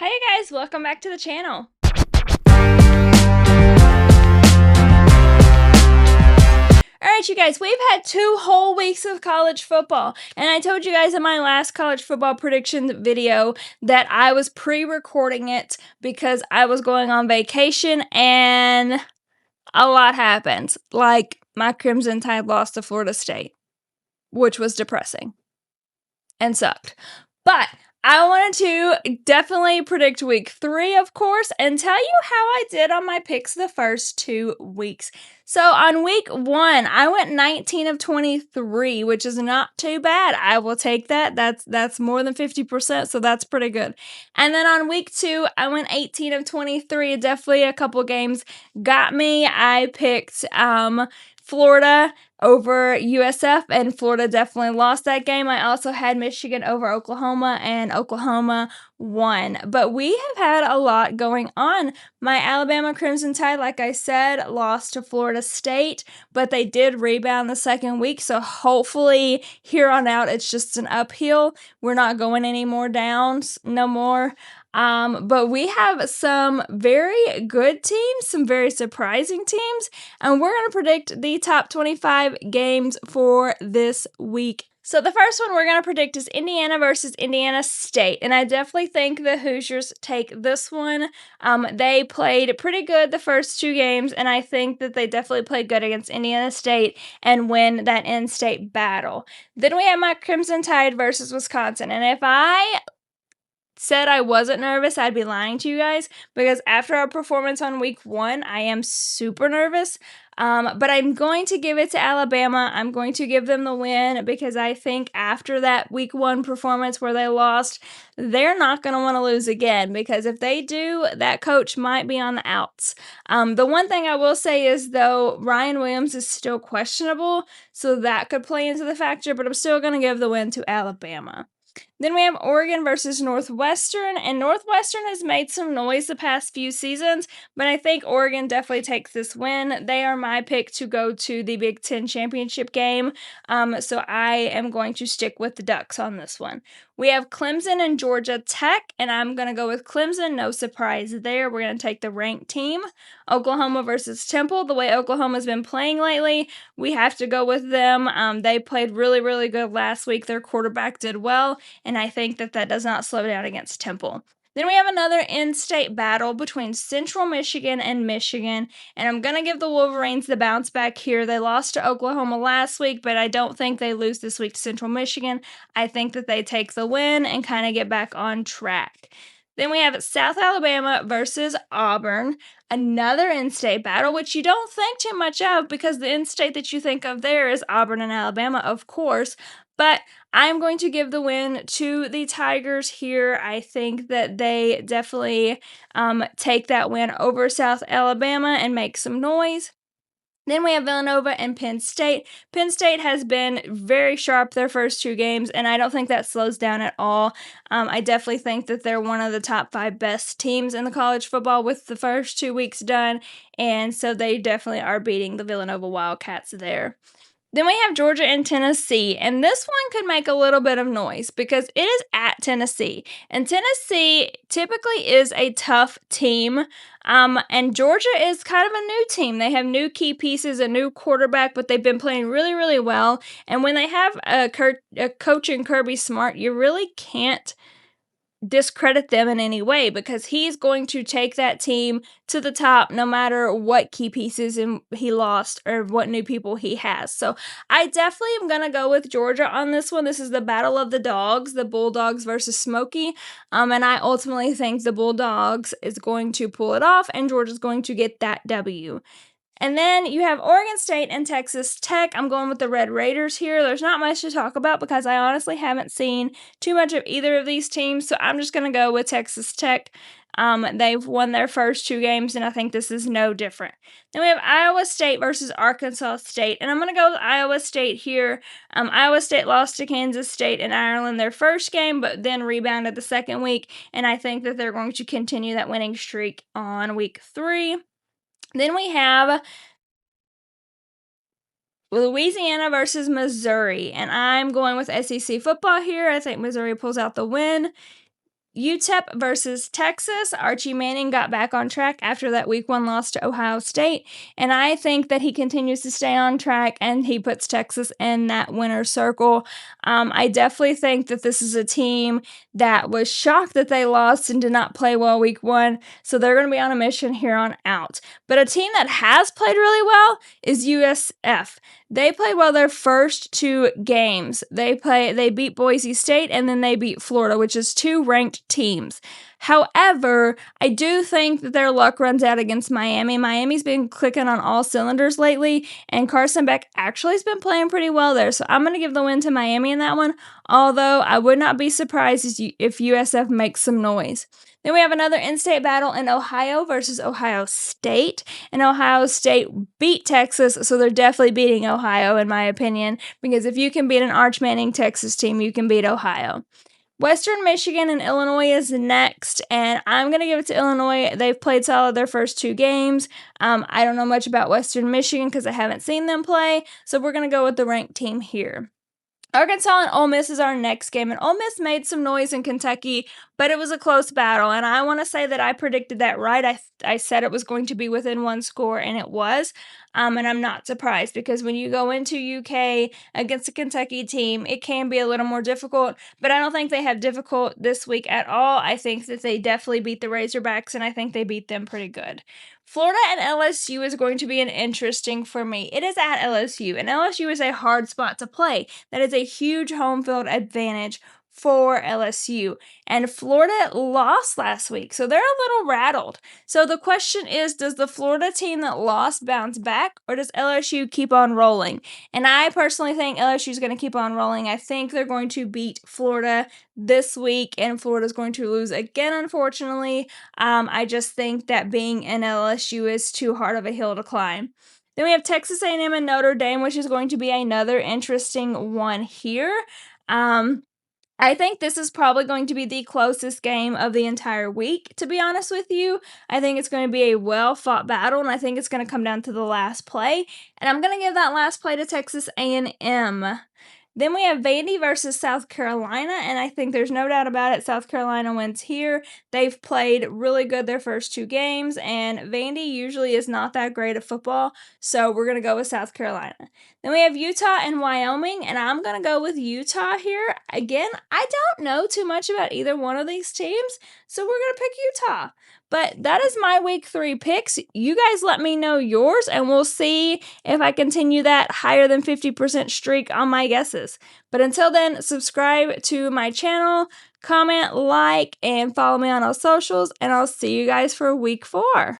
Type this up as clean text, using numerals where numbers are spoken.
Hi guys, welcome back to the channel. Alright you guys, we've had 2 whole weeks of college football, and I told you guys in my last college football predictions video that I was pre-recording it because I was going on vacation and a lot happened. Like, my Crimson Tide lost to Florida State, which was depressing and sucked. But I wanted to definitely predict week 3, of course, and tell you how I did on my picks the first 2 weeks. So on week 1, I went 19 of 23, which is not too bad. I will take that. That's more than 50%, so that's pretty good. And then on week 2, I went 18 of 23. Definitely a couple games got me. I picked Florida over USF, and Florida definitely lost that game. I also had Michigan over Oklahoma, and Oklahoma won. But we have had a lot going on. My Alabama Crimson Tide, like I said, lost to Florida State, but they did rebound the second week, so hopefully here on out it's just an uphill. We're not going any more downs, no more. But we have some very good teams, some very surprising teams, and we're going to predict the top 25 games for this week. So the first one we're going to predict is Indiana versus Indiana State, and I definitely think the Hoosiers take this one. They played pretty good the first 2 games, and I think that they definitely played good against Indiana State and win that in-state battle. Then we have my Crimson Tide versus Wisconsin, and if I said I wasn't nervous, I'd be lying to you guys, because after our performance on week 1, I am super nervous. But I'm going to give it to Alabama. I'm going to give them the win because I think after that week 1 performance where they lost, they're not going to want to lose again, because if they do, that coach might be on the outs. The one thing I will say is, though, Ryan Williams is still questionable, so that could play into the factor, but I'm still going to give the win to Alabama. Then we have Oregon versus Northwestern, and Northwestern has made some noise the past few seasons, but I think Oregon definitely takes this win. They are my pick to go to the Big Ten championship game, so I am going to stick with the Ducks on this one. We have Clemson and Georgia Tech, and I'm going to go with Clemson. No surprise there. We're going to take the ranked team. Oklahoma versus Temple. The way Oklahoma's been playing lately, we have to go with them. They played really, really good last week. Their quarterback did well, and I think that does not slow down against Temple. Then we have another in-state battle between Central Michigan and Michigan, and I'm going to give the Wolverines the bounce back here. They lost to Oklahoma last week, but I don't think they lose this week to Central Michigan. I think that they take the win and kind of get back on track. Then we have South Alabama versus Auburn, another in-state battle, which you don't think too much of because the in-state that you think of there is Auburn and Alabama, of course. But I'm going to give the win to the Tigers here. I think that they definitely take that win over South Alabama and make some noise. Then we have Villanova and Penn State. Penn State has been very sharp their first 2 games, and I don't think that slows down at all. I definitely think that they're one of the top 5 best teams in the college football with the first 2 weeks done, and so they definitely are beating the Villanova Wildcats there. Then we have Georgia and Tennessee, and this one could make a little bit of noise because it is at Tennessee, and Tennessee typically is a tough team, and Georgia is kind of a new team. They have new key pieces, a new quarterback, but they've been playing really, really well, and when they have a coach in Kirby Smart, you really can't discredit them in any way because he's going to take that team to the top no matter what key pieces he lost or what new people he has. So I definitely am going to go with Georgia on this one. This is the battle of the dogs, the Bulldogs versus Smoky. And I ultimately think the Bulldogs is going to pull it off and Georgia's going to get that W. And then you have Oregon State and Texas Tech. I'm going with the Red Raiders here. There's not much to talk about because I honestly haven't seen too much of either of these teams, so I'm just going to go with Texas Tech. They've won their first 2 games, and I think this is no different. Then we have Iowa State versus Arkansas State, and I'm going to go with Iowa State here. Iowa State lost to Kansas State and Ireland their first game, but then rebounded the second week, and I think that they're going to continue that winning streak on week 3. Then we have Louisiana versus Missouri, and I'm going with SEC football here. I think Missouri pulls out the win. UTEP versus Texas. Archie Manning got back on track after that week 1 loss to Ohio State, and I think that he continues to stay on track and he puts Texas in that winner's circle. I definitely think that this is a team that was shocked that they lost and did not play well week 1, so they're going to be on a mission here on out. But a team that has played really well is USF. They played well their first 2 games. They beat Boise State and then they beat Florida, which is 2 ranked teams. However, I do think that their luck runs out against Miami. Miami's been clicking on all cylinders lately, and Carson Beck actually has been playing pretty well there. So I'm going to give the win to Miami in that one, although I would not be surprised if USF makes some noise. Then we have another in-state battle in Ohio versus Ohio State. And Ohio State beat Texas, so they're definitely beating Ohio, in my opinion, because if you can beat an Arch Manning Texas team, you can beat Ohio. Western Michigan and Illinois is next, and I'm going to give it to Illinois. They've played solid their first 2 games. I don't know much about Western Michigan because I haven't seen them play, so we're going to go with the ranked team here. Arkansas and Ole Miss is our next game, and Ole Miss made some noise in Kentucky, but it was a close battle, and I want to say that I predicted that right. I said it was going to be within 1 score, and it was, and I'm not surprised because when you go into UK against a Kentucky team, it can be a little more difficult, but I don't think they have difficult this week at all. I think that they definitely beat the Razorbacks, and I think they beat them pretty good. Florida and LSU is going to be an interesting for me. It is at LSU, and LSU is a hard spot to play. That is a huge home field advantage for LSU. And Florida lost last week, so they're a little rattled. So the question is, does the Florida team that lost bounce back, or does LSU keep on rolling? And I personally think LSU is going to keep on rolling. I think they're going to beat Florida this week, and Florida's going to lose again, unfortunately. I just think that being in LSU is too hard of a hill to climb. Then we have Texas A&M and Notre Dame, which is going to be another interesting one here. I think this is probably going to be the closest game of the entire week, to be honest with you. I think it's going to be a well-fought battle, and I think it's going to come down to the last play. And I'm going to give that last play to Texas A&M. Then we have Vandy versus South Carolina, and I think there's no doubt about it. South Carolina wins here. They've played really good their first 2 games, and Vandy usually is not that great at football, so we're going to go with South Carolina. Then we have Utah and Wyoming, and I'm going to go with Utah here. Again, I don't know too much about either one of these teams, so we're going to pick Utah. But that is my week 3 picks. You guys let me know yours, and we'll see if I continue that higher than 50% streak on my guesses. But until then, subscribe to my channel, comment, like, and follow me on all socials, and I'll see you guys for week 4.